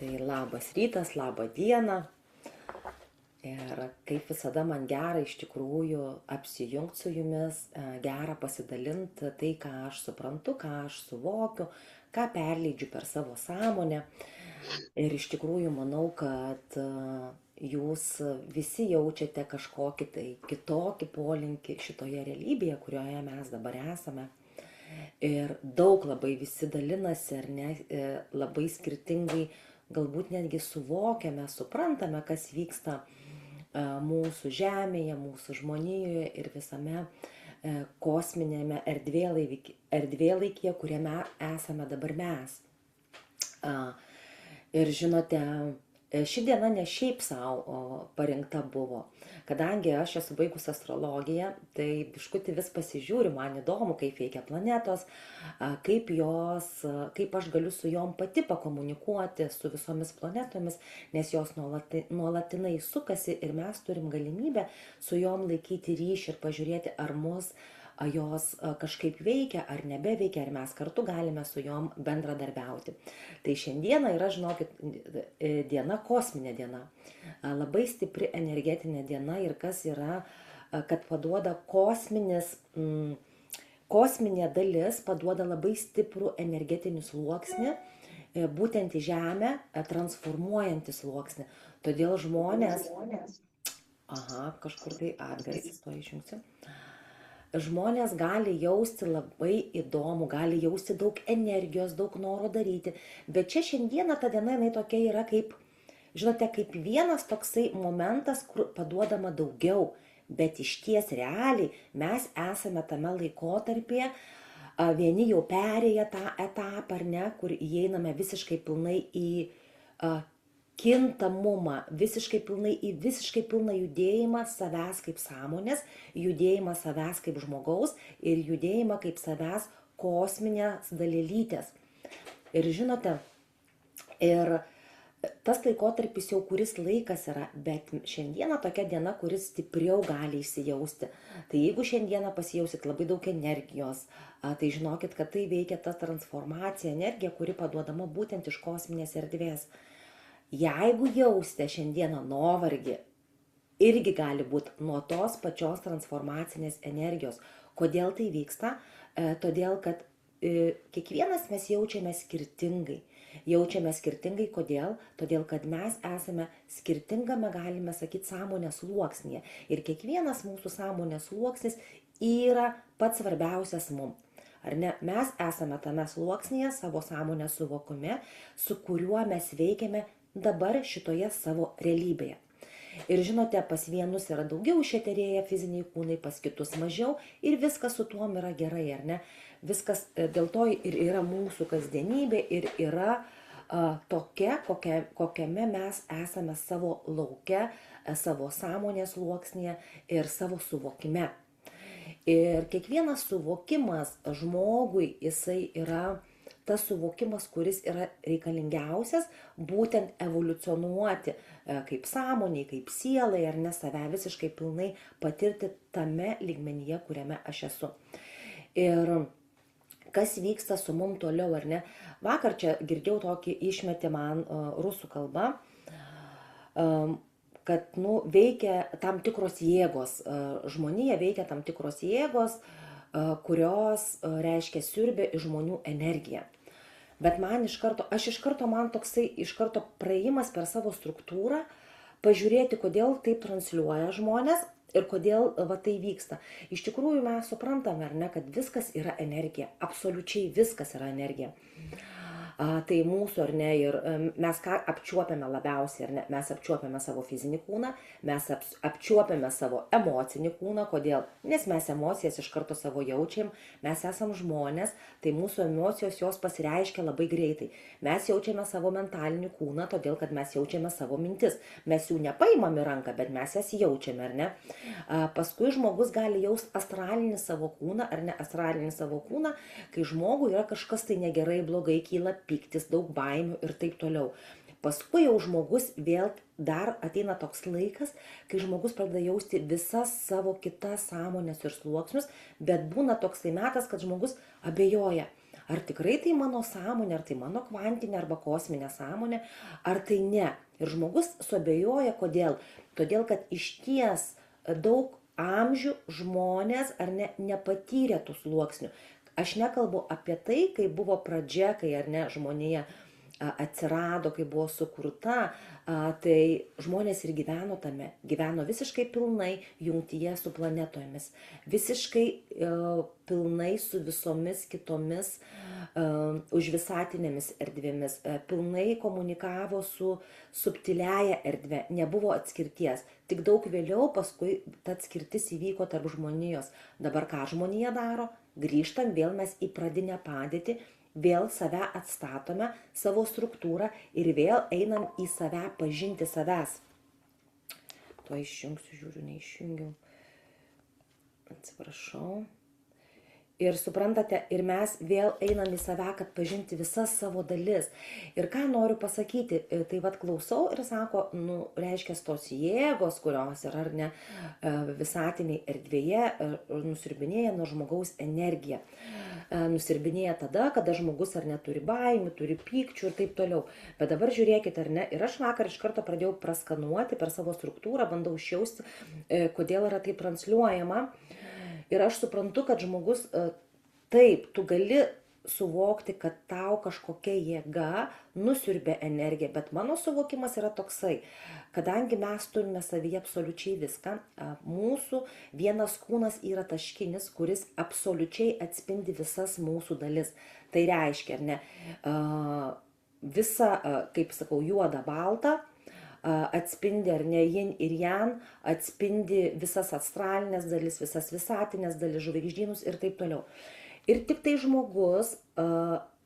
Tai labas rytas, labą dieną. Ir kaip visada man gera iš tikrųjų apsijungti su jumis, gera pasidalinti tai, ką aš suprantu, ką aš suvokiu, ką perleidžiu per savo sąmonę. Ir iš tikrųjų manau, kad jūs visi jaučiate kažkokį tai kitokį polinkį šitoje realybėje, kurioje mes dabar esame. Ir daug labai visi dalinasi, ar ne, labai skirtingai galbūt netgi suvokiame, suprantame, kas vyksta mūsų Žemėje, mūsų žmonijoje ir visame kosminėme erdvėlaikyje, kuriame esame dabar mes. Ir žinote, ši diena ne šiaip savo parinkta buvo. Kadangi aš esu baigus astrologiją, tai biškutį vis pasižiūriu, man įdomu, kaip veikia planetos, kaip aš galiu su jom pati pakomunikuoti su visomis planetomis, nes jos nuolatinai sukasi ir mes turim galimybę su jom laikyti ryšį ir pažiūrėti, ar jos kažkaip veikia ar nebeveikia, ar mes kartu galime su jom bendradarbiauti. Tai šiandieną yra, žinokit, diena, kosminė diena, labai stipri energetinė diena ir kas yra, kad paduoda kosminė dalis, paduoda labai stiprų energetinį sluoksnį, būtent į Žemę transformuojantį sluoksnį. Todėl žmonės, kažkur tai atgarsis, to išjungsiu. Žmonės gali jausti labai įdomu, gali jausti daug energijos, daug noro daryti, bet čia šiandieną ta diena jinai tokia yra kaip, žinote, kaip vienas toksai momentas, kur paduodama daugiau, bet iš ties realiai mes esame tame laikotarpyje, vieni jau perėję tą etapą, ar ne, kur įeiname visiškai pilnai į kintamumą, visiškai pilną judėjimą savęs kaip sąmonės, judėjimą savęs kaip žmogaus ir judėjimą kaip savęs kosminės dalelytės. Ir žinote, ir tas laikotarpis jau kuris laikas yra, bet šiandieną tokia diena, kuris stipriau gali įsijausti. Tai jeigu šiandieną pasijausit labai daug energijos, tai žinokit, kad tai veikia ta transformacija, energija, kuri paduodama būtent iš kosminės erdvės. Jeigu jausite šiandieną nuovargį, irgi gali būti nuo tos pačios transformacinės energijos. Kodėl tai vyksta? Todėl, kad kiekvienas mes jaučiame skirtingai. Kodėl? Todėl, kad mes esame skirtingame, galime sakyti, sąmonės sluoksnyje. Ir kiekvienas mūsų sąmonės sluoksnis yra pats svarbiausias mums. Ar ne? Mes esame tame sluoksnyje, savo sąmonės suvokime, su kuriuo mes veikiame dabar šitoje savo realybėje. Ir žinote, pas vienus yra daugiau išeterėję fiziniai kūnai, pas kitus mažiau ir viskas su tuom yra gerai, ar ne? Viskas dėl to ir yra mūsų kasdienybė ir yra tokia, kokiame mes esame savo lauke, savo sąmonės sluoksnyje ir savo suvokime. Ir kiekvienas suvokimas žmogui, jisai yra tas suvokimas, kuris yra reikalingiausias, būtent evoliucionuoti kaip sąmoniai, kaip sielai, ar ne save visiškai pilnai patirti tame lygmenyje, kuriame aš esu. Ir kas vyksta su mum toliau, ar ne? Vakar čia girdėjau tokį išmetį man rusų kalba, kad veikia tam tikros jėgos, žmonija veikia tam tikros jėgos, kurios, reiškia, siurbia iš žmonių energiją. Bet man man toksai iš karto praėjimas per savo struktūrą, pažiūrėti, kodėl taip transliuoja žmonės ir kodėl tai vyksta. Iš tikrųjų mes suprantame, ar ne, kad viskas yra energija, absoliučiai viskas yra energija. Tai mūsų, ar ne, ir mes ką apčiuopiame labiausiai, ar ne, mes apčiuopiame savo fizinį kūną, mes apčiuopiame savo emocinį kūną, kodėl? Nes mes emocijas iš karto savo jaučiam, mes esam žmonės, tai mūsų emocijos jos pasireiškia labai greitai. Mes jaučiame savo mentalinį kūną, todėl kad mes jaučiame savo mintis. Mes jų nepaimam į ranką, bet mes jas jaučiame, ar ne? Paskui žmogus gali jausti astralinį savo kūną, ar ne astralinį savo kūną, kai žmogui yra kažkas tai negerai, blogai, kyla pyktis, daug baimių ir taip toliau. Paskui jau žmogus vėl dar ateina toks laikas, kai žmogus pradeda jausti visas savo kitas sąmonės ir sluoksnius, bet būna toksai metas, kad žmogus abejoja. ar tikrai tai mano sąmonė, ar tai mano kvantinė arba kosminė sąmonė, ar tai ne. Ir žmogus suabejoja, kodėl. Todėl, kad išties daug amžių žmonės ar ne, nepatyrė tų sluoksnių. Aš nekalbu apie tai, kai buvo pradžia, kai ar ne žmonija atsirado, kai buvo sukurta, tai žmonės ir gyveno tame, gyveno visiškai pilnai jungtyje su planetomis, visiškai pilnai su visomis kitomis užvisatinėmis erdvėmis, pilnai komunikavo su subtiliaja erdve, nebuvo atskirties. Tik daug vėliau paskui ta atskirtis įvyko tarp žmonijos. Dabar ką žmonija daro? Grįžtam vėl mes į pradinę padėtį, vėl save atstatome, savo struktūrą ir vėl einam į save pažinti savęs. To išjungsiu, žiūriu, neišjungiau. Atsiprašau. Ir suprantate, ir mes vėl einam į save, kad pažinti visas savo dalis. Ir ką noriu pasakyti, tai vad klausau ir sako, reiškia tos jėgos, kurios yra ar ne visatiniai erdvėje, nusiurbinėja nuo žmogaus energiją. Nusirbinėja tada, kada žmogus ar neturi baimių, turi pykčių ir taip toliau. Bet dabar žiūrėkite, ar ne, ir aš vakar iš karto pradėjau praskanuoti per savo struktūrą, bandau išjausti, kodėl yra tai transliuojama. Ir aš suprantu, kad žmogus, taip, tu gali suvokti, kad tau kažkokia jėga nusiurbia energiją, bet mano suvokimas yra toksai, kadangi mes turime savyje absoliučiai viską, mūsų vienas kūnas yra taškinis, kuris absoliučiai atspindi visas mūsų dalis. Tai reiškia, ar ne, visa, kaip sakau, juoda, balta, atspindi ar ne yin ir yang, atspindi visas astralinės dalis, visas visatinės dalis, žvaigždynus ir taip toliau. Ir tik tai žmogus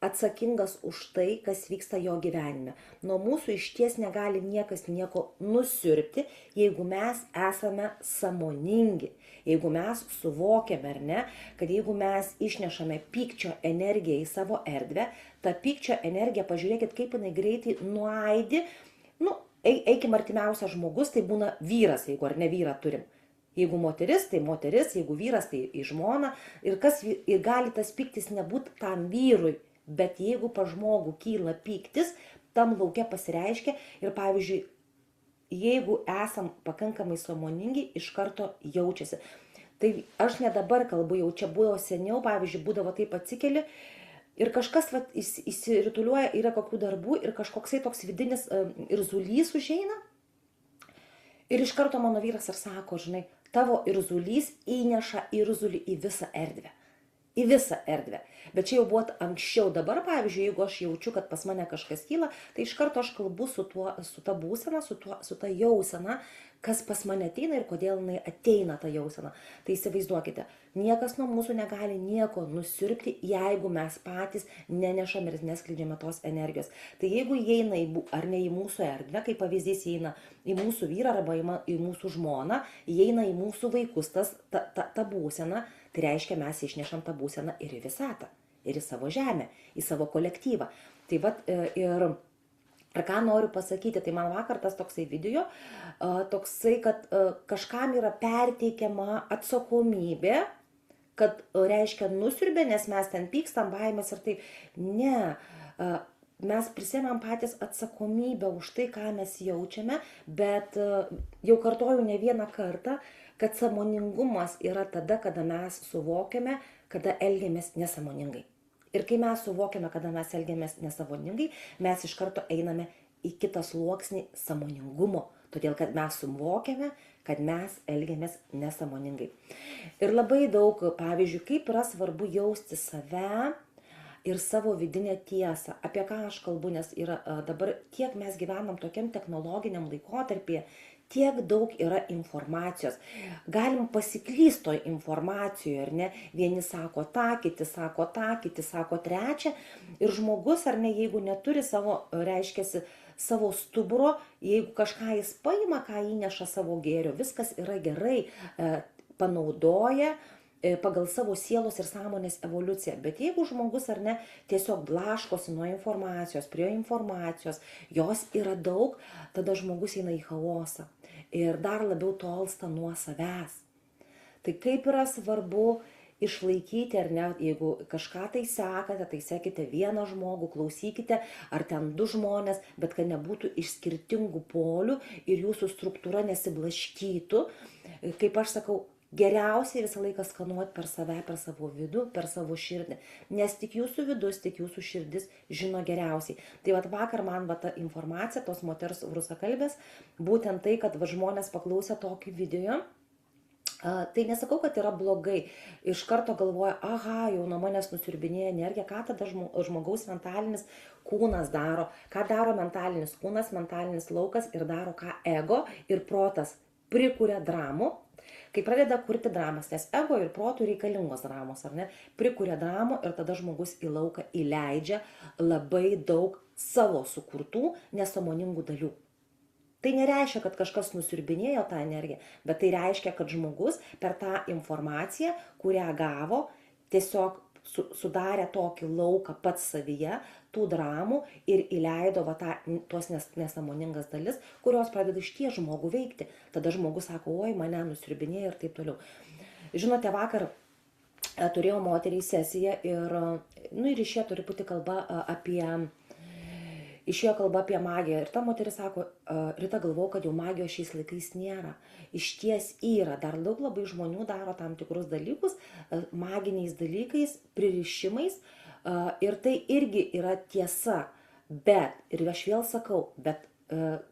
atsakingas už tai, kas vyksta jo gyvenime. Nuo mūsų išties negali niekas nieko nusiurbti, jeigu mes esame sąmoningi, jeigu mes suvokiame ar ne, kad jeigu mes išnešame pykčio energiją į savo erdvę, ta pykčio energija, pažiūrėkit, kaip jinai greitai nuaidi, eikim artimiausias žmogus, tai būna vyras, jeigu ar ne vyrą turim. Jeigu moteris, tai moteris, jeigu vyras, tai į žmoną. Ir gali tas pyktis nebūti tam vyrui, bet jeigu pa žmogų kyla pyktis, tam lauke pasireiškia ir pavyzdžiui, jeigu esam pakankamai sąmoningi, iš karto jaučiasi. Tai aš ne dabar kalbu, jau čia buvo seniau, pavyzdžiui, būdavo taip atsikeli, ir kažkas įsirituliuoja, yra kokių darbų ir kažkoksai toks vidinis irzulys užeina. Ir iš karto mano vyras ir sako, žinai, tavo irzulys įneša irzulį į visą erdvę. Į visą erdvę. Bet čia jau buvo anksčiau. Dabar, pavyzdžiui, jeigu aš jaučiu, kad pas mane kažkas kyla, tai iš karto aš kalbu su ta būsena, su ta jausena, kas pas mane ateina ir kodėl jinai ateina ta jausena. Tai įsivaizduokite, niekas nuo mūsų negali nieko nusiurbti, jeigu mes patys nenešam ir neskleidžiame tos energijos. Tai jeigu įeina ar ne į mūsų erdvę, kaip pavyzdys įeina į mūsų vyrą arba į mūsų žmoną, įeina į mūsų vaikus ta būsena, tai reiškia, mes išnešam tą būseną ir į visatą, ir į savo žemę, į savo kolektyvą. Tai vat ir ką noriu pasakyti, tai man vakar tas toksai video, toksai, kad kažkam yra perteikiama atsakomybė, kad reiškia nusiurbė, nes mes ten pykstam, baimės ir taip. Ne, mes prisėmėm patys atsakomybę už tai, ką mes jaučiame, bet jau kartoju ne vieną kartą, kad sąmoningumas yra tada, kada mes suvokiame, kada elgiamės nesąmoningai. Ir kai mes suvokiame, kada mes elgiamės nesąmoningai, mes iš karto einame į kitą sluoksnį sąmoningumo, todėl kad mes suvokiame, kad mes elgiamės nesąmoningai. Ir labai daug, pavyzdžiui, kaip yra svarbu jausti save ir savo vidinę tiesą. Apie ką aš kalbu, nes yra dabar tiek mes gyvenam tokiam technologiniam laikotarpyje, tiek daug yra informacijos. Galim pasiklysti toj informacijoje, ar ne? Vieni sako tą, kiti sako tą, kiti sako trečią. Ir žmogus, ar ne, jeigu neturi savo, reiškiasi, savo stuburo, jeigu kažką jis paima, ką įneša savo gėrio, viskas yra gerai, panaudoja pagal savo sielos ir sąmonės evoliuciją. Bet jeigu žmogus, ar ne, tiesiog blaškosi nuo informacijos, prie informacijos, jos yra daug, tada žmogus eina į chaosą ir dar labiau tolsta nuo savęs. Tai kaip yra svarbu išlaikyti, ar ne, jeigu kažką tai sekate, tai sekite vieną žmogų, klausykite, ar ten du žmonės, bet kad nebūtų iš skirtingų polių ir jūsų struktūra nesiblaškytų. Kaip aš sakau, geriausiai visą laiką skanuoti per save, per savo vidų, per savo širdį, nes tik jūsų vidus, tik jūsų širdis žino geriausiai. Tai vat vakar man ta informacija, tos moters rusakalbės, būtent tai, kad žmonės paklausė tokį video, tai nesakau, kad yra blogai, iš karto galvoja, aha, jau nuo manęs nusiurbinėja energija, ką tada žmogaus mentalinis kūnas daro, ką daro mentalinis kūnas, mentalinis laukas ir daro ką ego ir protas prikuria dramų. Kai pradeda kurti dramas, nes ego ir protų reikalingos dramos, ar ne, prikuria dramų ir tada žmogus į lauką įleidžia labai daug savo sukurtų nesąmoningų dalių. Tai nereiškia, kad kažkas nusiurbinėjo tą energiją, bet tai reiškia, kad žmogus per tą informaciją, kurią gavo, tiesiog sudarė tokį lauką pats savyje, tų dramų ir įleido tuos nesąmoningas dalis, kurios pradeda išties žmogų veikti. Tada žmogus sako, oi, mane nusiurbinėjo ir taip toliau. Žinote, vakar turėjau moteriai sesiją ir išėjo truputį kalba apie magiją. Ir ta moteris sako, Rita, galvau, kad jau magijos šiais laikais nėra. Išties yra. Dar daug labai žmonių daro tam tikrus dalykus, maginiais dalykais, pririšimais. Ir tai irgi yra tiesa. Bet, ir aš vėl sakau, bet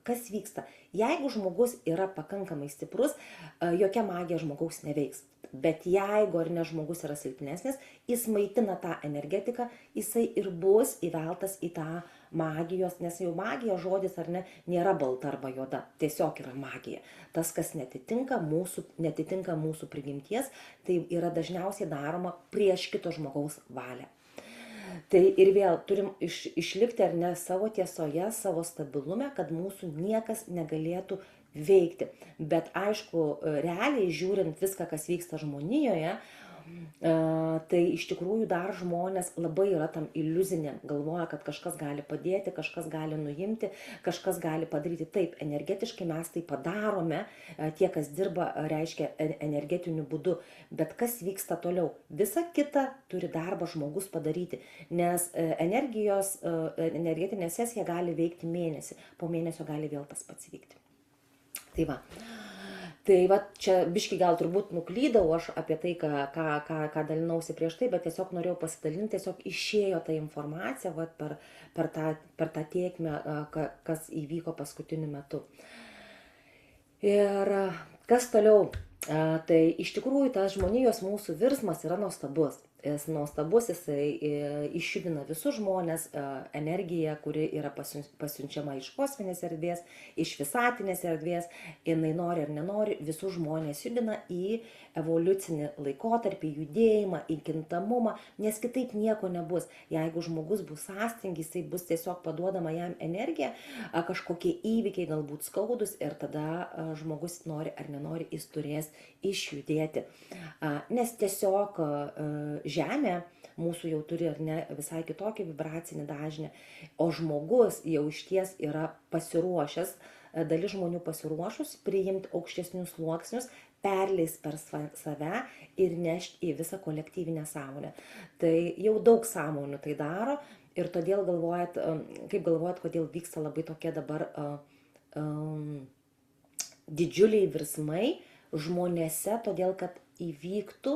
kas vyksta? Jeigu žmogus yra pakankamai stiprus, jokia magija žmogaus neveiks. Bet jeigu ar ne žmogus yra silpnesnis, jis maitina tą energetiką, jisai ir bus įveltas į tą magijos, nes jau magija žodis ar ne, nėra balta arba juoda, tiesiog yra magija. Tas, kas netitinka mūsų prigimties, tai yra dažniausiai daroma prieš kito žmogaus valią. Tai ir vėl turim išlikti ar ne savo tiesoje, savo stabilume, kad mūsų niekas negalėtų veikti. Bet aišku, realiai žiūrint viską, kas vyksta žmonijoje, tai iš tikrųjų dar žmonės labai yra tam iliuzinė, galvoja, kad kažkas gali padėti, kažkas gali nuimti, kažkas gali padaryti. Taip, energetiškai mes tai padarome, tie, kas dirba, reiškia energetiniu būdu, bet kas vyksta toliau? Visa kita turi darbą žmogus padaryti, nes energetinė sesija gali veikti mėnesį, po mėnesio gali vėl tas pats vykti. Tai va, čia biški gal turbūt nuklydau aš apie tai, ką dalinausi prieš tai, bet tiesiog norėjau pasidalinti, tiesiog išėjo ta informacija per tą tėkmę, kas įvyko paskutiniu metu. Ir kas toliau? Tai iš tikrųjų tas žmonijos mūsų virsmas yra nuostabus. Jisai išjudina visus žmonės, energiją, kuri yra pasiunčiama iš kosminės erdvės, iš visatinės erdvės, jinai nori ar nenori, visus žmonės judina į evoliucinį laikotarpį, judėjimą, į kintamumą, nes kitaip nieko nebus. Jeigu žmogus bus sąstingis, jisai bus tiesiog paduodama jam energija, kažkokie įvykiai galbūt skaudus ir tada žmogus nori ar nenori, jis turės išjudėti. Nes tiesiog Žemė mūsų jau turi ar ne visai kitokį vibracinį dažnį, o žmogus jau išties yra pasiruošęs, dalis žmonių pasiruošus priimti aukštesnius sluoksnius, perleis per save ir nešti į visą kolektyvinę sąmonę. Tai jau daug sąmonių tai daro ir todėl kaip galvojat, kodėl vyksta labai tokie dabar didžiuliai virsmai žmonėse, todėl kad įvyktų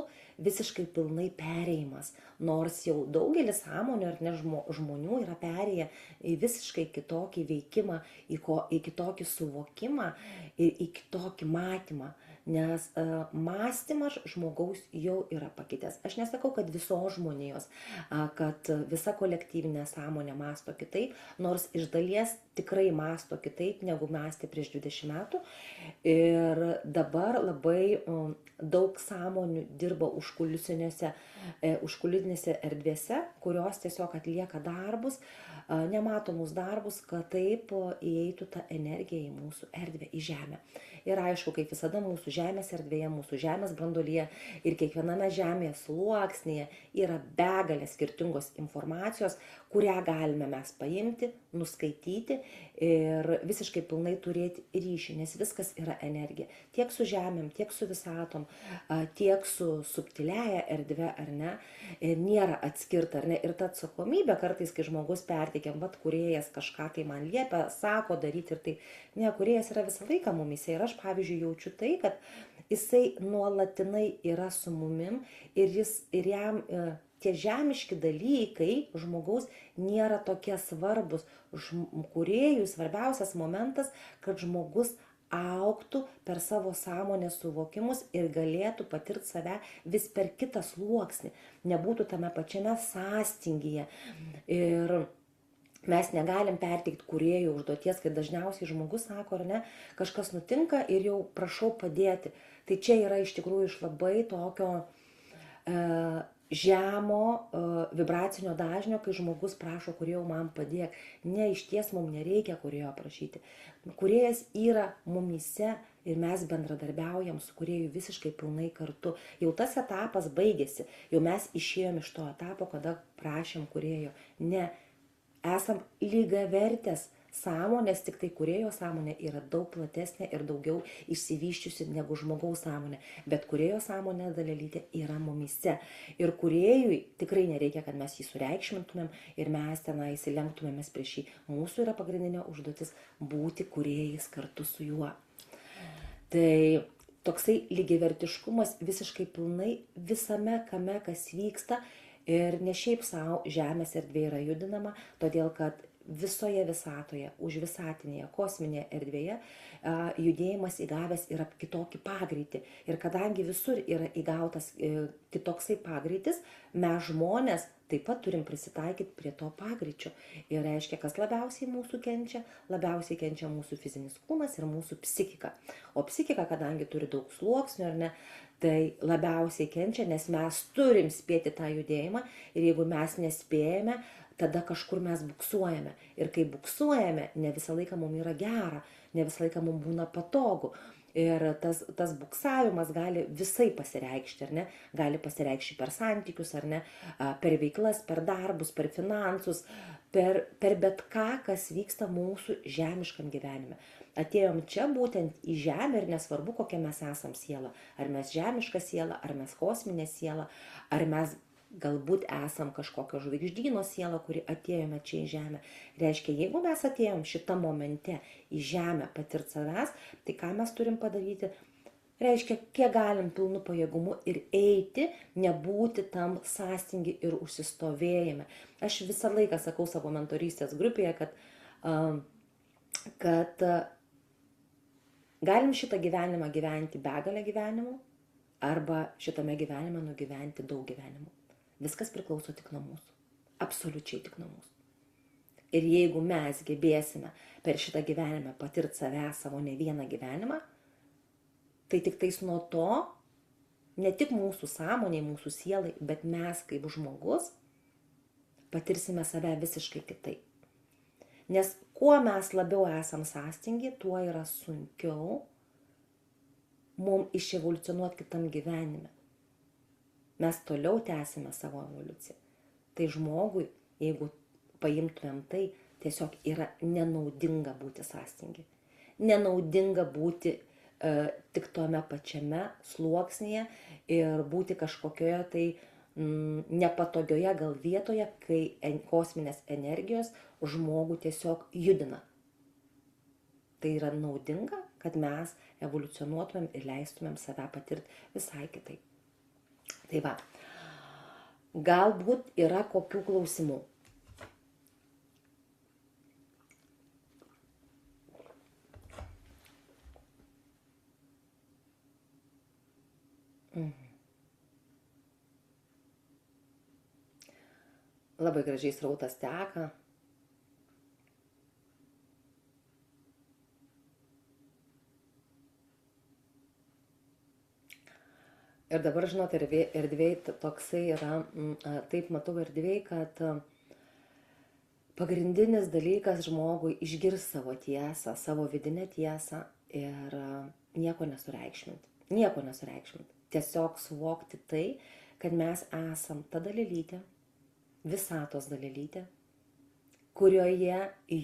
visiškai pilnai perėjimas, nors jau daugelis sąmonių ar ne žmonių yra perėję į visiškai kitokį veikimą, į kitokį suvokimą ir į kitokį matymą, nes mąstymas žmogaus jau yra pakitęs. Aš nesakau, kad visos žmonijos, kad visa kolektyvinė sąmonė mąsto kitaip, nors iš dalies tikrai mąsto kitaip, negu mąstė prieš 20 metų. Ir dabar labai daug sąmonių dirba užkulisinėse erdvėse, kurios tiesiog atlieka darbus, nematomus darbus, kad taip įeitų ta energija į mūsų erdvę, į Žemę. Ir aišku, kaip visada mūsų Žemės erdvėje, mūsų Žemės branduolyje ir kiekviename Žemės sluoksnyje yra begalė skirtingos informacijos, kurią galime mes paimti, nuskaityti ir visiškai pilnai turėti ryšį, nes viskas yra energija. Tiek su Žemėm, tiek su visatom, tiek su subtiliaja erdve, ar ne, nėra atskirta, ar ne. Ir ta atsakomybė kartais, kai žmogus perteikiam, vat kūrėjas kažką tai man liepia, sako daryti ir tai, ne, kūrėjas yra visą laiką mumise. Ir aš, pavyzdžiui, jaučiu tai, kad jisai nuolatinai yra su mumim ir jam tie žemiški dalykai žmogaus nėra tokie svarbus. Kūrėjui svarbiausias momentas, kad žmogus augtų per savo sąmonės suvokimus ir galėtų patirti save vis per kitą sluoksnį, nebūtų tame pačiame sąstingyje. Ir mes negalim perteikti kūrėjų užduoties, kai dažniausiai žmogus sako, ar ne, kažkas nutinka ir jau prašau padėti. Tai čia yra iš tikrųjų iš labai tokio žemo vibracinio dažnio, kai žmogus prašo kūrėjo man padėk. Ne, iš ties mums nereikia kūrėjo prašyti. Kūrėjas yra mumyse ir mes bendradarbiaujam su kūrėju visiškai pilnai kartu. Jau tas etapas baigėsi, jau mes išėjom iš to etapo, kada prašėm kūrėjo. Ne, esam lygiavertės sąmonės, tik tai kūrėjo sąmonė yra daug platesnė ir daugiau išsivyščiusi negu žmogaus sąmonė. Bet kūrėjo sąmonė dalelytė yra mumyse. Ir kūrėjui tikrai nereikia, kad mes jį sureikšmintumėm ir mes tenai įsilenktumėmės prieš jį. Mūsų yra pagrindinė užduotis būti kūrėjais kartu su juo. Tai toksai lygiavertiškumas visiškai pilnai visame kame, kas vyksta. Ir ne šiaip savo Žemės erdvė yra judinama, todėl kad visoje visatoje, užvisatinėje, kosminėje erdvėje judėjimas įgavęs yra kitokį pagreitį. Ir kadangi visur yra įgautas kitoksai pagreitis, mes žmonės taip pat turim prisitaikyti prie to pagreičio. Ir reiškia, kas labiausiai mūsų kenčia? Labiausiai kenčia mūsų fizinis kūnas ir mūsų psichika. O psichika, kadangi turi daug sluoksnių, ar ne, tai labiausiai kenčia, nes mes turim spėti tą judėjimą ir jeigu mes nespėjame, tada kažkur mes buksuojame. Ir kai buksuojame, ne visą laiką mums yra gera, ne visą laiką mums būna patogu. Ir tas buksavimas gali visai pasireikšti, ar ne? Gali pasireikšti per santykius, ar ne? Per veiklas, per darbus, per finansus, per bet ką, kas vyksta mūsų žemiškam gyvenime. Atėjom čia būtent į Žemę ir nesvarbu, kokia mes esam siela. Ar mes žemiška siela, ar mes kosminė siela, ar mes galbūt esam kažkokio žvaigždyno siela, kuri atėjome čia į Žemę. Reiškia, jeigu mes atėjom šitą momente į Žemę patirti savęs, tai ką mes turim padaryti? Reiškia, kiek galim pilnu pajėgumu ir eiti, nebūti tam sąstingi ir užsistovėjime. Aš visą laiką sakau savo mentorystės grupėje, kad galim šitą gyvenimą gyventi begalę gyvenimų arba šitame gyvenime nugyventi daug gyvenimų. Viskas priklauso tik nuo mūsų. Absoliučiai tik nuo mūsų. Ir jeigu mes gebėsime per šitą gyvenimą patirti savo ne vieną gyvenimą, tai tik tais nuo to, ne tik mūsų sąmonė, mūsų sielai, bet mes kaip žmogus patirsime save visiškai kitaip. Nes kuo mes labiau esam sąstingi, tuo yra sunkiau mums iševoliucionuoti kitam gyvenime. Mes toliau tęsime savo evoliuciją. Tai žmogui, jeigu paimtumėm tai, tiesiog yra nenaudinga būti sąstingi. Nenaudinga būti tik tome pačiame sluoksnyje ir būti kažkokioje tai nepatogioje gal vietoje, kai kosminės energijos žmogų tiesiog judina. Tai yra naudinga, kad mes evoliucionuotumėm ir leistumėm save patirti visai kitaip. Tai va, galbūt yra kokių klausimų. Labai gražiai srautas teka. Ir dabar, žinot, erdvėj toksai yra, taip matau erdvėj, kad pagrindinis dalykas žmogui išgirs savo tiesą, savo vidinę tiesą ir nieko nesureikšminti. Nieko nesureikšminti. Tiesiog suvokti tai, kad mes esam ta dalelytė, visatos dalelytė, kurioje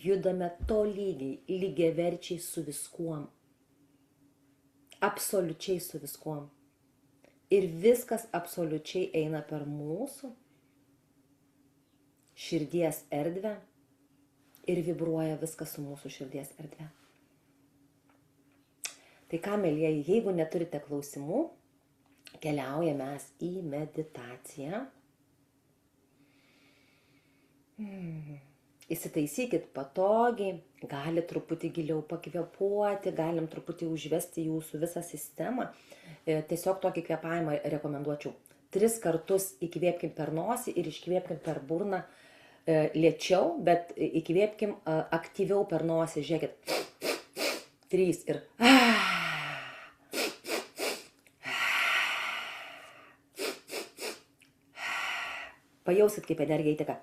judame tolygiai, lygiaverčiai su viskuom. Absoliučiai su viskuom. Ir viskas absoliučiai eina per mūsų širdies erdvę ir vibruoja viskas su mūsų širdies erdvė. Tai ką, mielieji, jeigu neturite klausimų, keliaujame mes į meditaciją. Įsitaisykit patogiai, gali truputį giliau pakvėpuoti, galim truputį užvesti jūsų visą sistemą. Tiesiog tokį kvėpavimą rekomenduočiau. 3 kartus įkvėpkim per nosį ir iškvėpkim per burną lėčiau, bet įkvėpkim aktyviau per nosį. Žiūrėkit. 3 ir... Pajausit, kaip energija įteka.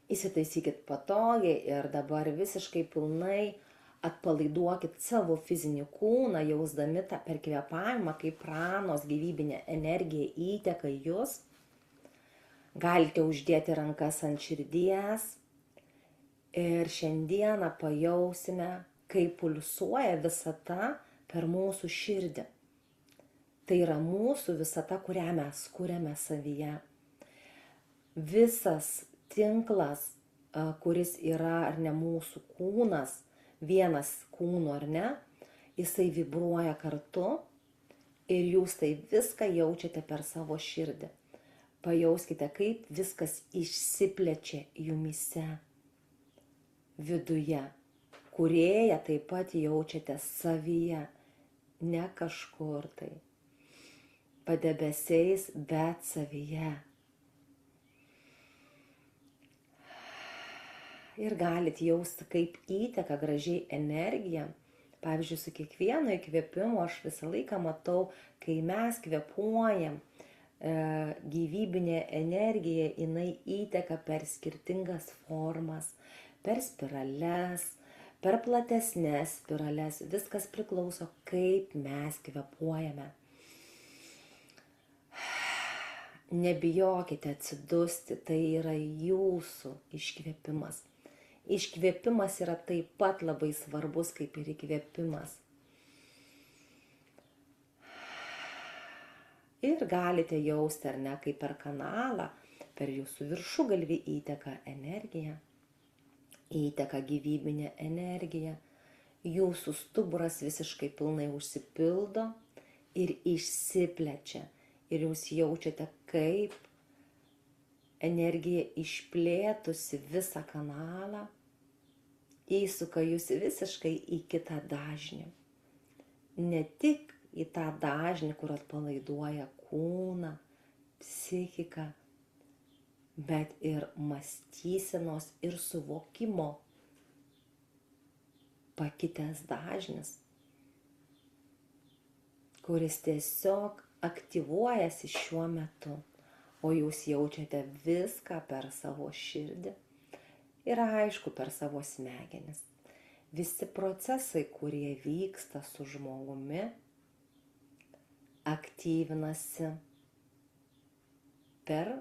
Įsitaisykit patogiai ir dabar visiškai pilnai atpalaiduokit savo fizinį kūną, jausdami tą per kvėpavimą, kaip pranos gyvybinė energija įteka į jūs. Galite uždėti rankas ant širdies ir šiandieną pajausime, kaip pulsuoja visata per mūsų širdį. Tai yra mūsų visata, kurią mes kuriame savyje. Visas tinklas, kuris yra ar ne mūsų kūnas, vienas kūno ar ne, jisai vibruoja kartu ir jūs tai viską jaučiate per savo širdį. Pajauskite, kaip viskas išsiplečia jumyse viduje. Kūrėją taip pat jaučiate savyje, ne kažkur tai padebesiais, bet savyje. Ir galit jausti, kaip įteka gražiai energija. Pavyzdžiui, su kiekvienu įkvėpimu aš visą laiką matau, kai mes kvėpuojam, gyvybinė energija, jinai įteka per skirtingas formas, per spirales, per platesnės spirales. Viskas priklauso, kaip mes kvėpuojame. Nebijokite atsidusti, tai yra jūsų iškvėpimas. Iškvėpimas yra taip pat labai svarbus kaip ir įkvėpimas. Ir galite jausti, ar ne, kaip per kanalą, per jūsų viršugalvį įteka energija, įteka gyvybinė energija, jūsų stuburas visiškai pilnai užsipildo ir išsiplečia. Ir jūs jaučiate, kaip energija išplėtusi visą kanalą, įsuka jūs visiškai į kitą dažnį. Ne tik į tą dažnį, kur atpalaiduoja kūną, psichiką, bet ir mąstysenos ir suvokimo pakitęs dažnis, kuris tiesiog aktyvuojasi šiuo metu, o jūs jaučiate viską per savo širdį. Ir aišku, per savo smegenis. Visi procesai, kurie vyksta su žmogumi, aktyvinasi per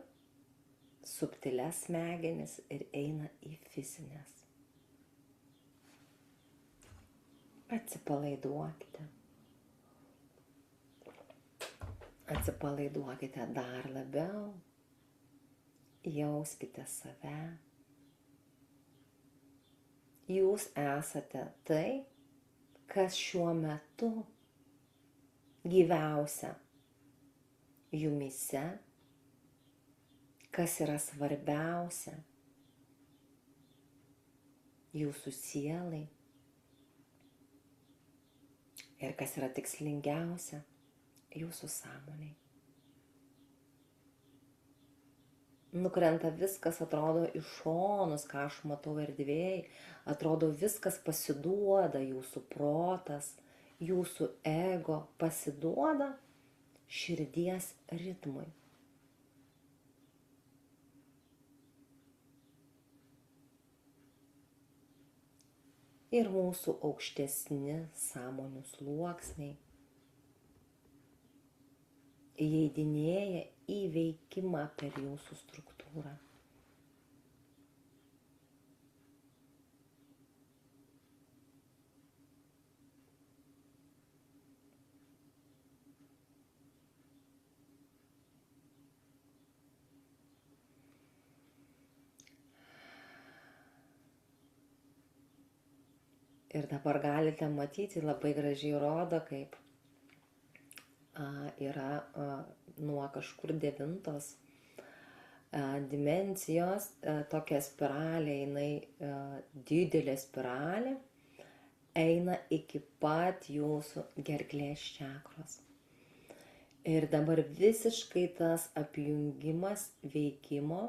subtilias smegenis ir eina į fizinės. Atsipalaiduokite. Atsipalaiduokite dar labiau. Jauskite save. Jūs esate tai, kas šiuo metu gyviausia jumyse, kas yra svarbiausia jūsų sielai ir kas yra tikslingiausia jūsų sąmonei. nukrenta viskas, atrodo iš šonus, ką aš matau erdvėj, atrodo viskas pasiduoda, jūsų protas, jūsų ego pasiduoda širdies ritmui. Ir mūsų aukštesni sąmonių sluoksniai įeidinėja į veikimą per jūsų struktūrą. Ir dabar galite matyti, labai gražiai rodo, kaip yra nuo kažkur 9 dimensijos tokia spiralė, jinai didelė spiralė, eina iki pat jūsų gerklės čakros. Ir dabar visiškai tas apjungimas veikimo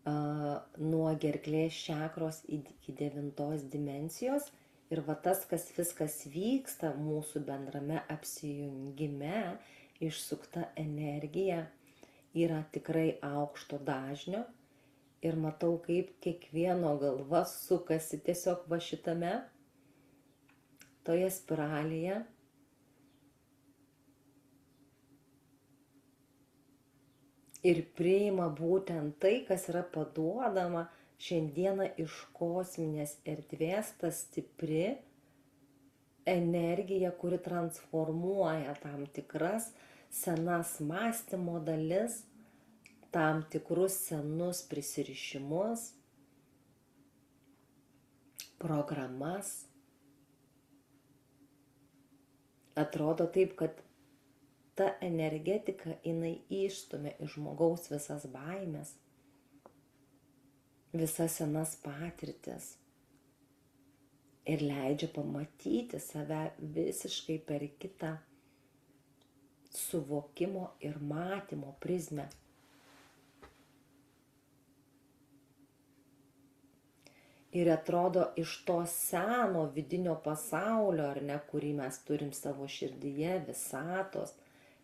nuo gerklės čakros iki 9 dimensijos. Ir va tas, kas viskas vyksta mūsų bendrame apsijungime, išsukta energija yra tikrai aukšto dažnio. Ir matau, kaip kiekvieno galva sukasi tiesiog va šitame, toje spiralėje. Ir priima būtent tai, kas yra paduodama šiandieną iš kosminės erdvės, ta stipri energija, kuri transformuoja tam tikras senas mąstymo dalis, tam tikrus senus prisirišimus, programas. Atrodo taip, kad ta energetika, jinai išstumia iš žmogaus visas baimės, visas senas patirtis ir leidžia pamatyti save visiškai per kitą suvokimo ir matymo prizmę. Ir atrodo, iš to seno vidinio pasaulio, ar ne, kurį mes turim savo širdyje, visatos,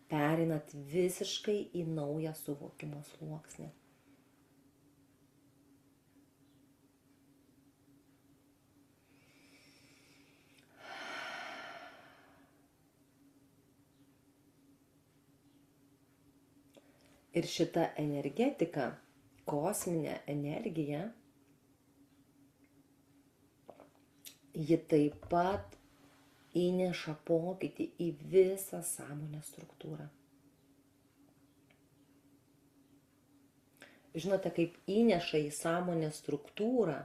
pereinat visiškai į naują suvokimo sluoksnį. Ir šita energetika, kosminė energija, ji taip pat įneša pokytį į visą sąmonės struktūrą. Žinote, kaip įneša į sąmonės struktūrą,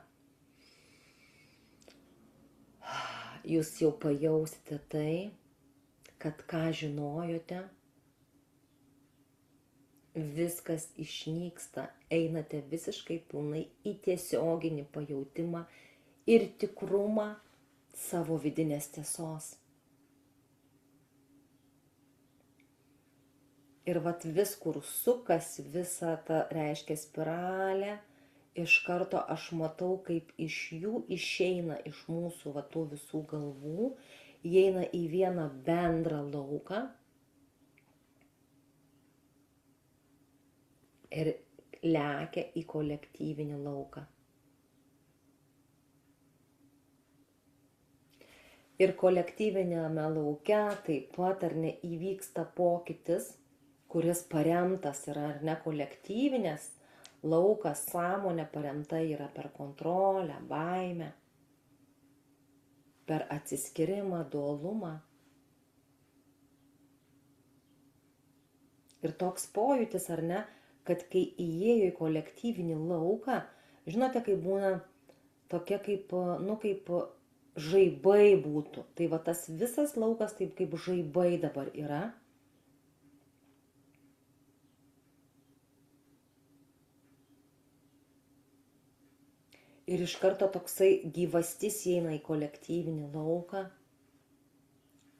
jūs jau pajausite tai, kad ką žinojote, viskas išnyksta, einate visiškai pilnai į tiesioginį pajautimą ir tikrumą savo vidinės tiesos. Ir vat vis kur sukasi visa ta, reiškia, spiralė, iš karto aš matau, kaip iš jų išeina, iš mūsų va tų visų galvų, įeina į vieną bendrą lauką ir lekia į kolektyvinį lauką. Ir kolektyvinėme lauke taip pat ar ne įvyksta pokytis, kuris paremtas yra ar ne kolektyvinės laukas, sąmonė paremta yra per kontrolę, baimę, per atsiskyrimą, dualumą. Ir toks pojūtis, ar ne, kad kai įėjo į kolektyvinį lauką, žinote, kaip būna tokia kaip, kaip žaibai būtų. Tai va tas visas laukas taip kaip žaibai dabar yra. Ir iš karto toksai gyvastis įeina į kolektyvinį lauką,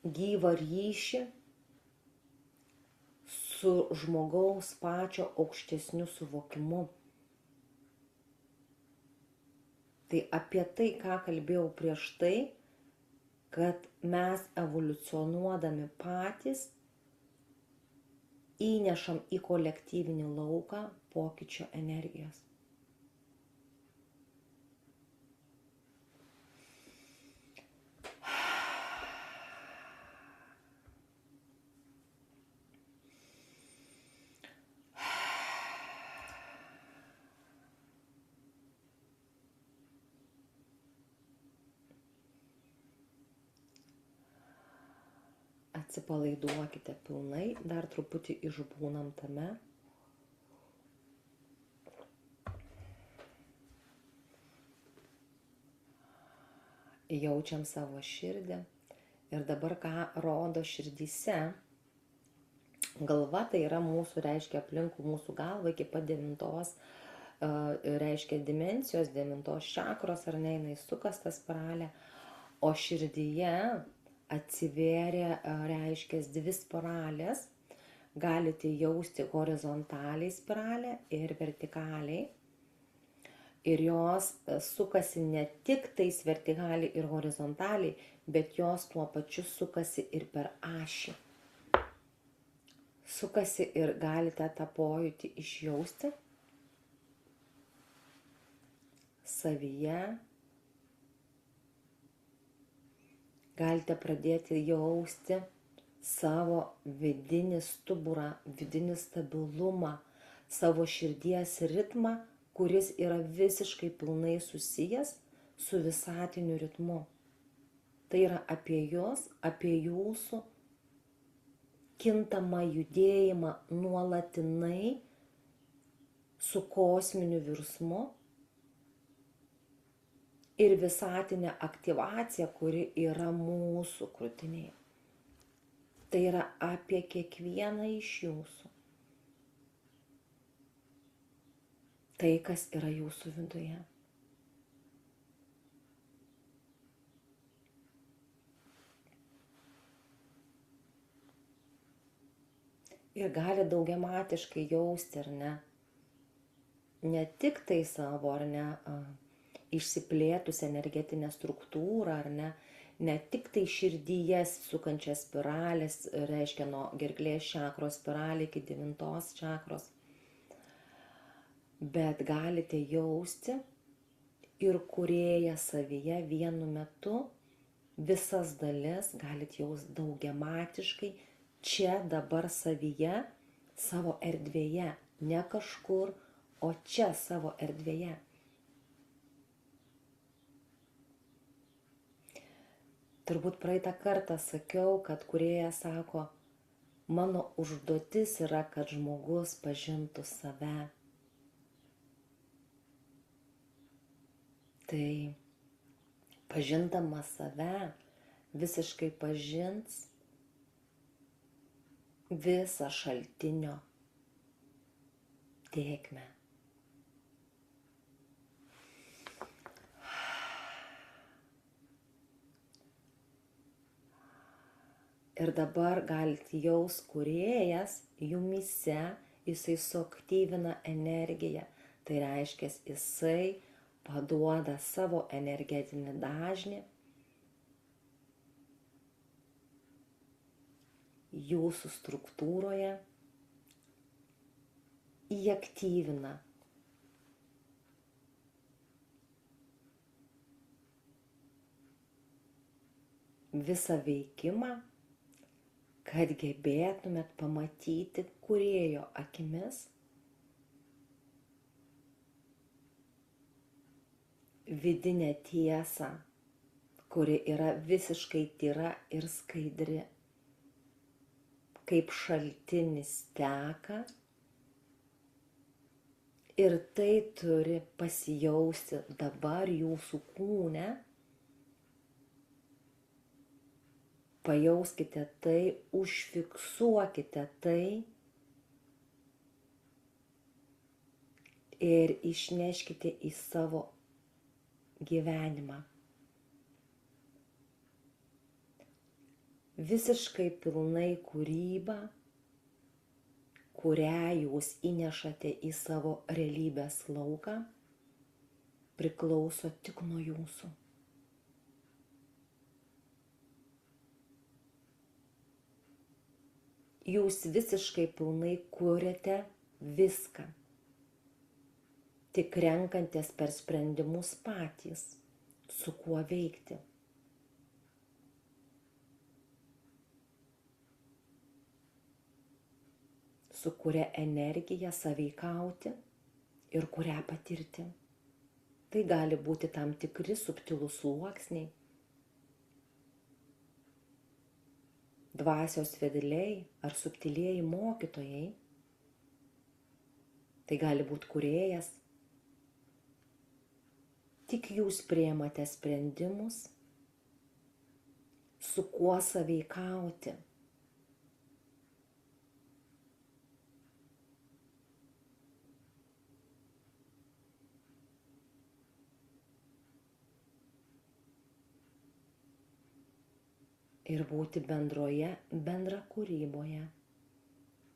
gyvą ryšį su žmogaus pačio aukštesniu suvokimu. Tai apie tai, ką kalbėjau prieš tai, kad mes evoliucionuodami patys įnešam į kolektyvinį lauką pokyčio energijos. Atsipalaiduokite pilnai, dar truputį išbūnam tame. Jaučiam savo širdį ir dabar ką rodo širdyse. Galva tai yra mūsų, reiškia aplinkų mūsų galvą iki pat 9, reiškia dimensijos, 9 čakros, ar ne, jinai sukas tą spiralę, o širdyje atsivėrė, reiškia, 2 spiralės, galite jausti horizontaliai spiralę ir vertikaliai. Ir jos sukasi ne tik tais vertikaliai ir horizontaliai, bet jos tuo pačiu sukasi ir per ašį. Sukasi ir galite tą pojūtį išjausti savyje. Galite pradėti jausti savo vidinį stuburą, vidinį stabilumą, savo širdies ritmą, kuris yra visiškai pilnai susijęs su visatiniu ritmu. Tai yra apie jūs, apie jūsų kintamą judėjimą nuolatinai su kosminiu virsmu ir visatinė aktyvacija, kuri yra mūsų krūtinėje. Tai yra apie kiekvieną iš jūsų. Tai, kas yra jūsų viduje. Ir gali daugiamatiškai jausti, ar ne? Ne tik tai savo, ar ne, išsiplėtus energetinę struktūrą, ar ne? Ne tik tai širdyje sukančias spiralės, reiškia nuo gerklės čakros spiralė iki 9 čakros. Bet galite jausti ir kūrėją savyje vienu metu, visas dalis galite jausti daugiamatiškai, čia dabar savyje, savo erdvėje, ne kažkur, o čia savo erdvėje. Turbūt praeitą kartą sakiau, kad kūrėjas sako, mano užduotis yra, kad žmogus pažintų save. Tai pažindamas save visiškai pažins visą šaltinio tėkmę. Ir dabar galite jaus kūrėjas jumyse, jisai suaktyvina energiją. Tai reiškia, jisai paduoda savo energetinį dažnį jūsų struktūroje, įaktyvina visą veikimą, kad gebėtumėt pamatyti kūrėjo akimis vidinę tiesą, kuri yra visiškai tyra ir skaidri, kaip šaltinis teka, ir tai turi pasijausti dabar jūsų kūne. Pajauskite tai, užfiksuokite tai ir išneškite į savo gyvenimą. Visiškai pilnai kūryba, kurią jūs įnešate į savo realybės lauką, priklauso tik nuo jūsų. Jūs visiškai pilnai kuriate viską, tik renkantės per sprendimus patys, su kuo veikti. Su kuria energija sąveikauti ir kurią patirti. Tai gali būti tam tikri subtilūs sluoksniai, dvasios vedliai ar subtilieji mokytojai. Tai gali būti kūrėjas. Tik jūs priimate sprendimus, su kuo sąveikauti. Ir būti bendrakūryboje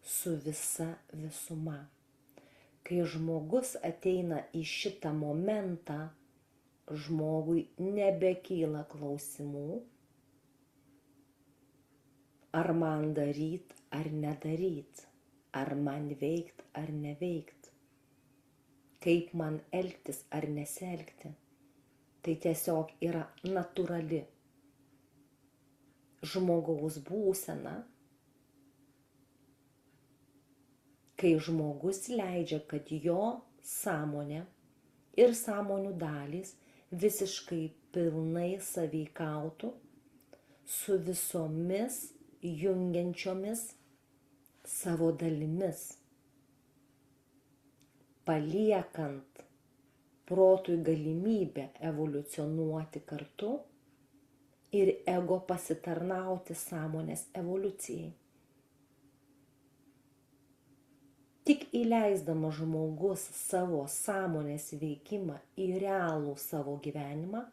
su visa visuma. Kai žmogus ateina į šitą momentą, žmogui nebekyla klausimų, ar man daryt ar nedaryt, ar man veikt ar neveikt, kaip man elgtis ar nesielgti. Tai tiesiog yra natūrali žmogaus būsena, kai žmogus leidžia, kad jo sąmonė ir sąmonių dalys visiškai pilnai sąveikautų su visomis jungiančiomis savo dalimis, paliekant protui galimybę evoliucionuoti kartu ir ego pasitarnauti sąmonės evoliucijai. Tik įleisdamas žmogus savo sąmonės veikimą į realų savo gyvenimą,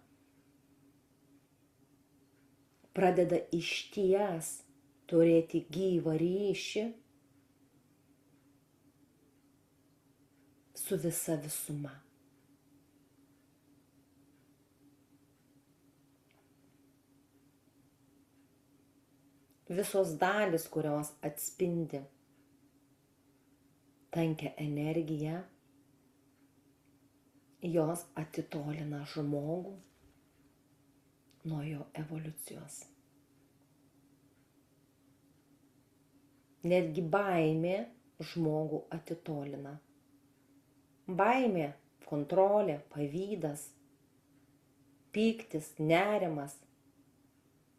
pradeda išties turėti gyvą ryšį su visa visuma. Visos dalys, kurios atspindi tankią energiją, jos atitolina žmogų nuo jo evoliucijos. Netgi baimė žmogų atitolina. Baimė, kontrolė, pavydas, pyktis, nerimas,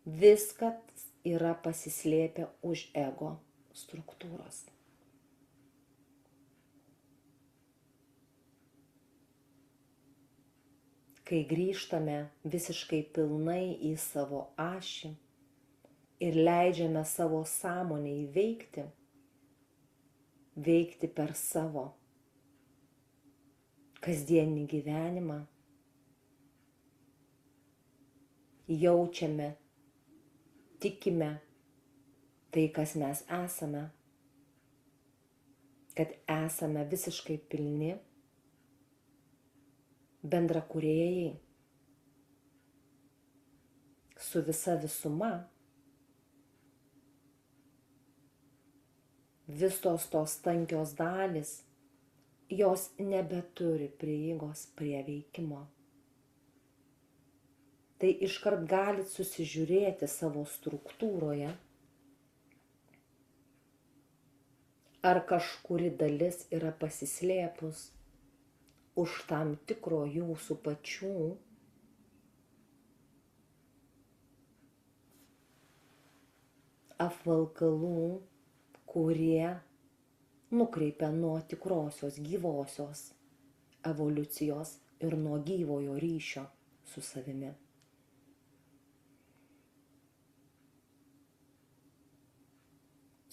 viskas yra pasislėpę už ego struktūros. Kai grįžtame visiškai pilnai į savo ašį ir leidžiame savo sąmonei veikti per savo kasdienį gyvenimą, jaučiame, tikime tai, kas mes esame, kad esame visiškai pilni, bendrakūrėjai su visa visuma, visos tos tankios dalys, jos nebeturi prieigos prie veikimo. Tai iškart galit susižiūrėti savo struktūroje, ar kažkuri dalis yra pasislėpus už tam tikro jūsų pačių apvalkalų, kurie nukreipia nuo tikrosios gyvosios evoliucijos ir nuo gyvojo ryšio su savimi.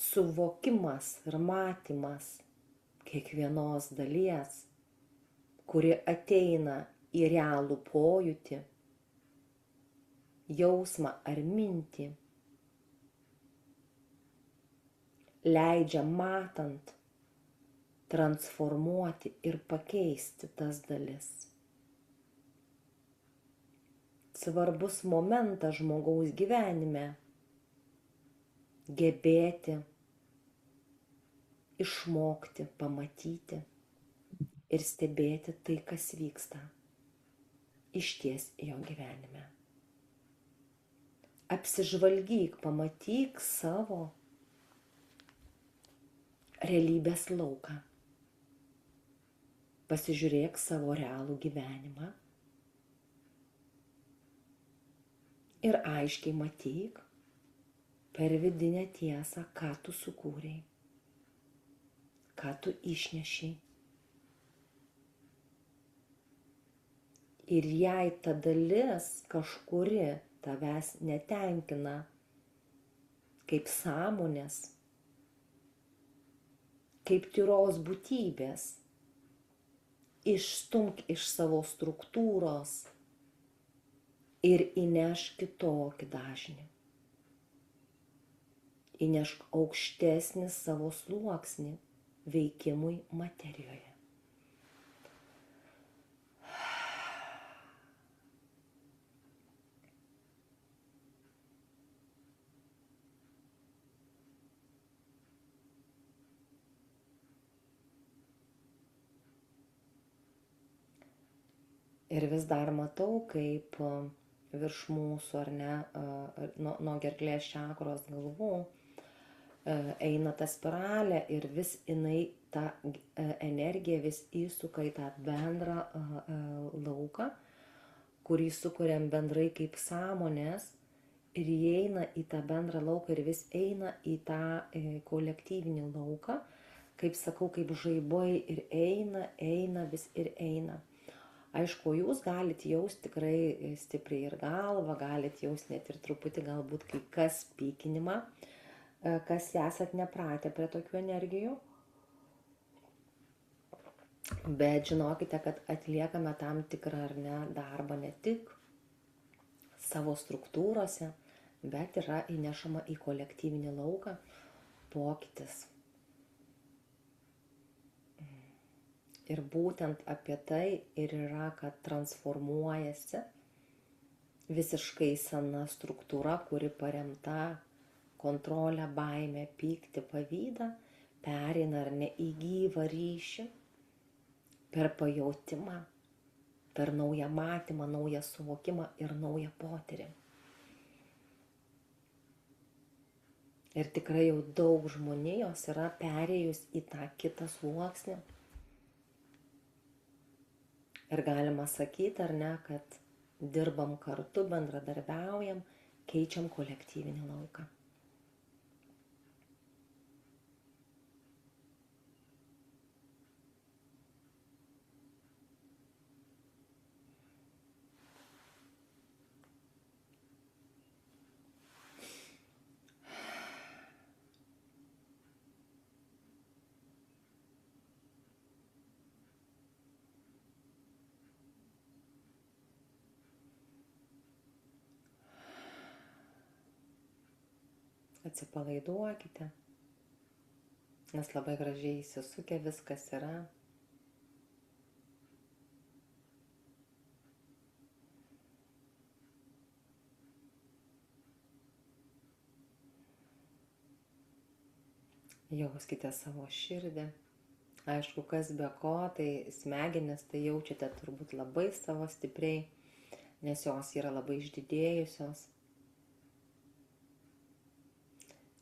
Suvokimas ir matymas kiekvienos dalies, kuri ateina į realų pojūtį, jausmą ar mintį, leidžia matant transformuoti ir pakeisti tas dalis. Svarbus momentas žmogaus gyvenime - gebėti išmokti, pamatyti ir stebėti tai, kas vyksta išties jo gyvenime. Apsižvalgyk, pamatyk savo realybės lauką. Pasižiūrėk savo realų gyvenimą ir aiškiai matyk per vidinę tiesą, ką tu sukūrei, ką tu išnešiai. Ir jei ta dalis kažkuri tavęs netenkina kaip sąmonės, kaip tyros būtybės, išstumk iš savo struktūros ir įnešk kitokį dažnį. Įnešk aukštesnį savo sluoksnį veikimui materijoje. Ir vis dar matau, kaip virš mūsų, ar ne, nuo gerklės čakros galvų eina ta spiralė ir vis jinai, ta energija vis įsuka į tą bendrą lauką, kurį sukuriam bendrai kaip sąmonės ir įeina į tą bendrą lauką ir vis eina į tą kolektyvinį lauką, kaip sakau, kaip žaibai ir eina vis ir eina. Aišku, jūs galite jausti tikrai stipriai ir galvą, galite jausti net ir truputį galbūt kai kas pykinimą, kas esat nepratę prie tokių energijų. Bet žinokite, kad atliekame tam tikrą ar ne darbą ne tik savo struktūrose, bet yra įnešama į kolektyvinį lauką pokytis. Ir būtent apie tai ir yra, kad transformuojasi visiškai sena struktūra, kuri paremta kontrolę, baimę, pyktį, pavydą, pereina ar ne į gyvą ryšį, per pajautimą, per naują matymą, naują suvokimą ir naują potyrį. Ir tikrai jau daug žmonijos yra perėjus į tą kitą sluoksnį. Ir galima sakyti, ar ne, kad dirbam kartu, bendradarbiaujam, keičiam kolektyvinį lauką. Atsipalaiduokite, nes labai gražiai įsisukę viskas yra. Jauskite savo širdį. Aišku, kas be ko, tai smegenis tai jaučiate turbūt labai savo stipriai, nes jos yra labai išdidėjusios.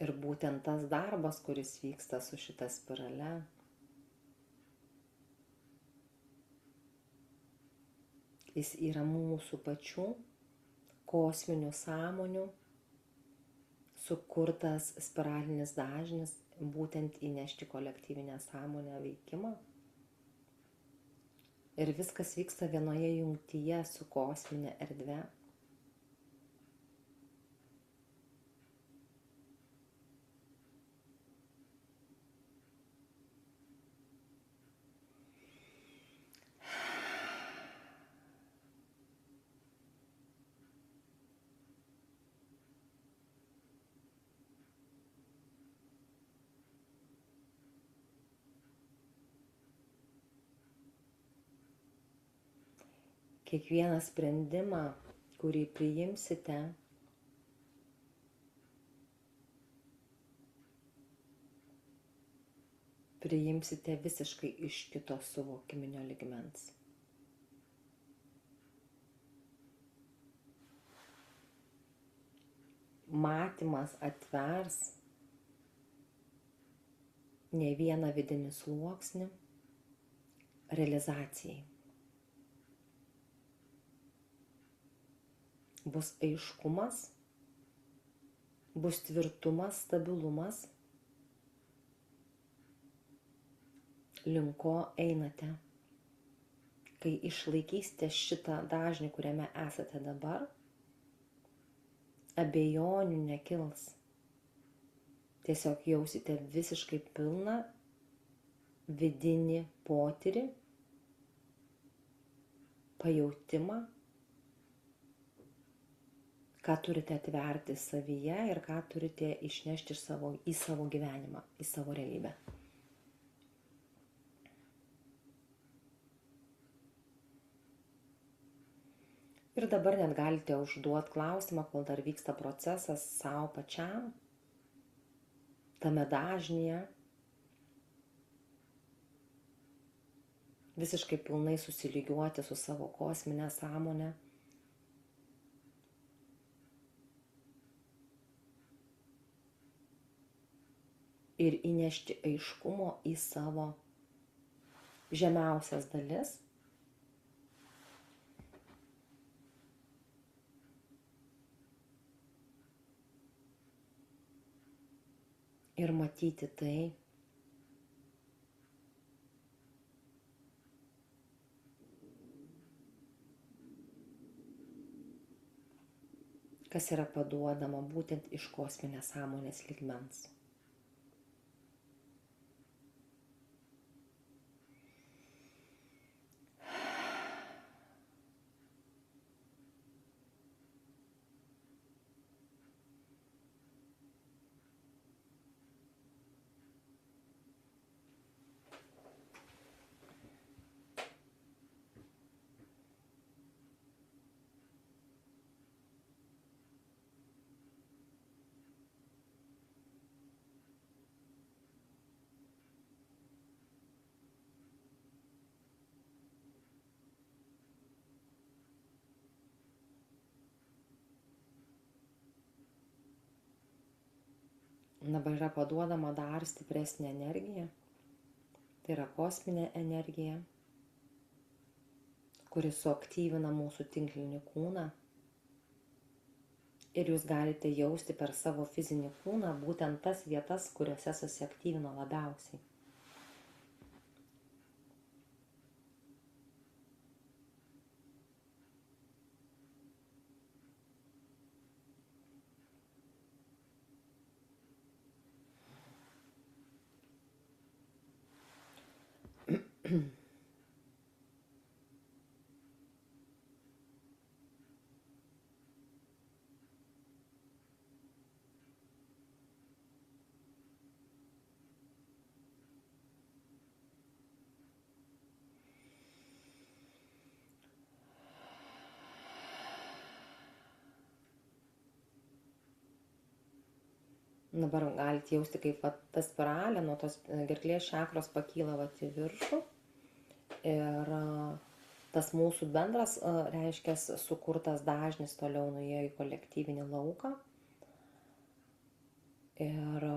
Ir būtent tas darbas, kuris vyksta su šita spirale, jis yra mūsų pačių kosminių sąmonių sukurtas spiralinis dažnis, būtent įnešti kolektyvinę sąmonę veikimą. Ir viskas vyksta vienoje jungtyje su kosminė erdve. Kiekvieną sprendimą, kurį priimsite, priimsite visiškai iš kito suvokiminio lygmens. Matymas atvers ne vieną vidinį sluoksnį realizacijai. Bus aiškumas, bus tvirtumas, stabilumas, link ko einate. Kai išlaikysite šitą dažnį, kuriame esate dabar, abejonių nekils. Tiesiog jausite visiškai pilną vidinį potyrį, pajautimą, ką turite atverti savyje ir ką turite išnešti į savo gyvenimą, į savo realybę. Ir dabar net galite užduoti klausimą, kol dar vyksta procesas savo pačiam, tame dažnyje, visiškai pilnai susilygiuoti su savo kosminė sąmonė. Ir įnešti aiškumo į savo žemiausias dalis. Ir matyti tai, kas yra paduodama būtent iš kosminės sąmonės lygmens. Dabar yra paduodama dar stipresnė energija, tai yra kosminė energija, kuri suaktyvina mūsų tinklinį kūną ir jūs galite jausti per savo fizinį kūną būtent tas vietas, kuriuose susiaktyvina labiausiai. Dabar galite jausti, kaip ta spiralė nuo tos gerklės čakros pakyla į viršų. Ir tas mūsų bendras, reiškia, sukurtas dažnis toliau nuėjo į kolektyvinį lauką. Ir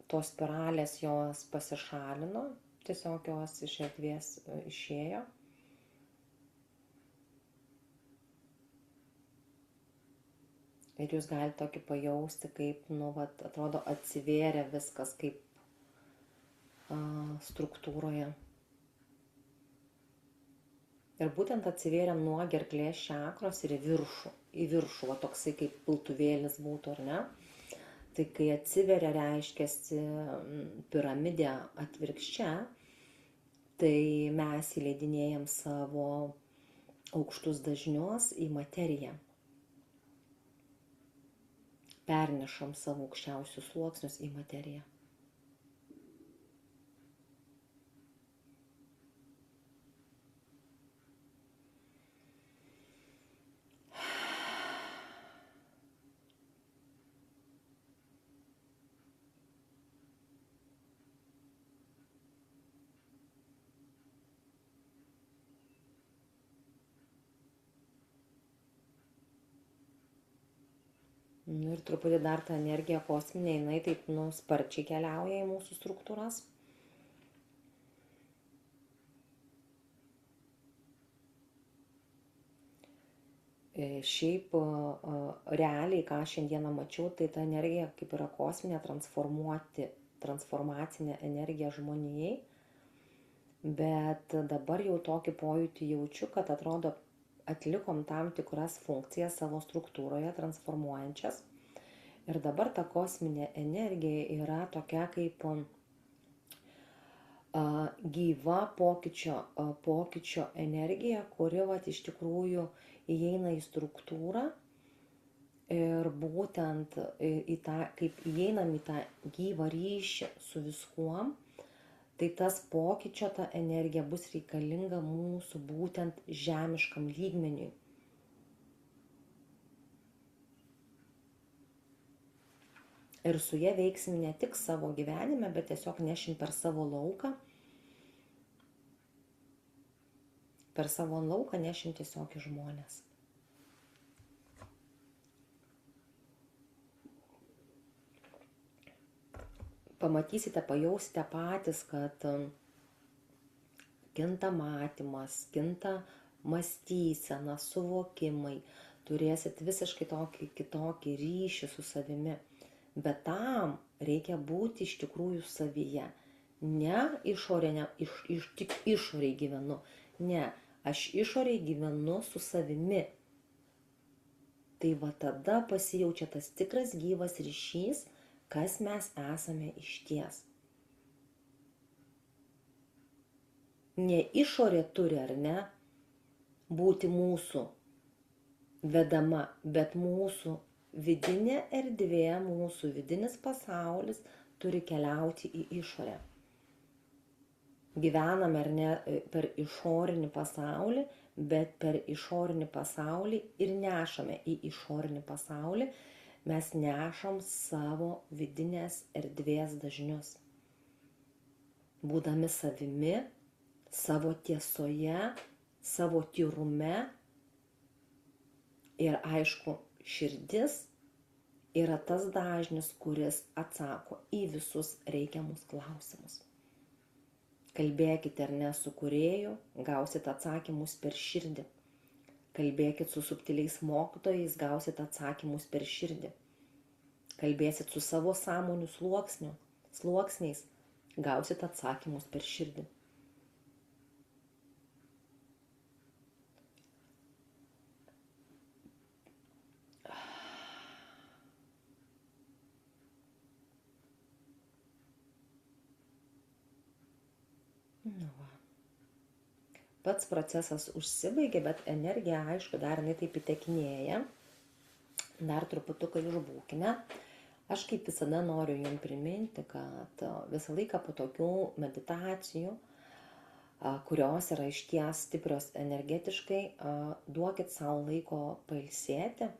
tos spiralės jos pasišalino, tiesiog jos iš erdvės išėjo. Ir jūs galite tokį pajausti, kaip, atrodo, atsivėrė viskas kaip struktūroje. Ir būtent atsivėrė nuo gerklės čakros ir į viršų, toksai kaip piltuvėlis būtų, ar ne? Tai kai atsiveria, reiškiasi piramidė atvirkščia, tai mes įleidinėjam savo aukštus dažnius į materiją. Pernešam savo aukščiausius sluoksnius į materiją. Nu, ir truputį dar ta energija kosminė, jinai taip sparčiai keliauja į mūsų struktūras. Šiaip realiai, ką šiandieną mačiau, tai ta energija kaip yra kosminė, transformacinė energija žmonijai. Bet dabar jau tokį pojūtį jaučiu, kad atrodo atlikom tam tikras funkcijas savo struktūroje transformuojančias. Ir dabar ta kosminė energija yra tokia kaip gyva pokyčio energija, kuri iš tikrųjų įeina į struktūrą ir būtent kaip įeinam į tą gyvą ryšį su viskuom, tai tas pokyčio ta energija bus reikalinga mūsų būtent žemiškam lygmeniui. Ir su ja veiksim ne tik savo gyvenime, bet tiesiog nešim per savo lauką. Per savo lauką nešim tiesiog į žmonės. Pamatysite, pajausite patys, kad kinta matymas, kinta mąstysena, suvokimai, turėsit visiškai kitokį ryšį su savimi. Bet tam reikia būti iš tikrųjų savyje. Ne tik išoriai gyvenu. Ne, aš išoriai gyvenu su savimi. Tai va tada pasijaučia tas tikras gyvas ryšys, kas mes esame išties. Ne išorė turi, ar ne, būti mūsų vedama, bet mūsų vidinė erdvė, mūsų vidinis pasaulis turi keliauti į išorę. Gyvename ar ne per išorinį pasaulį, bet per išorinį pasaulį ir nešame į išorinį pasaulį, mes nešam savo vidinės erdvės dažnius. Būdami savimi, savo tiesoje, savo tyrume ir aišku, širdis yra tas dažnis, kuris atsako į visus reikiamus klausimus. Kalbėkite ar ne su kūrėju, gausit atsakymus per širdį. Kalbėkit su subtiliais mokytojais, gausit atsakymus per širdį. Kalbėsit su savo sąmonių sluoksniais, gausit atsakymus per širdį. Pats procesas užsibaigė, bet energija, aišku, dar jinai taip įtekinėja. Dar truputuką išbūkime. Aš kaip visada noriu jums priminti, kad visą laiką po tokių meditacijų, kurios yra išties stiprios energetiškai, duokit savo laiko pailsėti,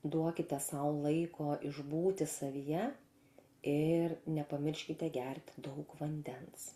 duokite savo laiko išbūti savyje ir nepamirškite gerti daug vandens.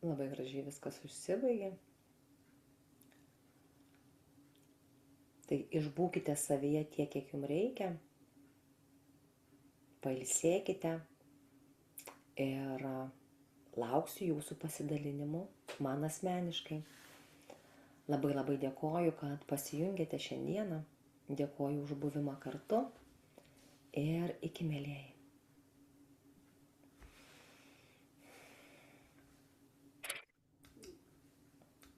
Labai gražiai viskas užsibaigė. Tai išbūkite savyje tiek, kiek jums reikia. Pailsėkite ir lauksiu jūsų pasidalinimų man asmeniškai. Labai dėkoju, kad pasijungėte šiandieną. Dėkoju už buvimą kartu ir iki, mielieji.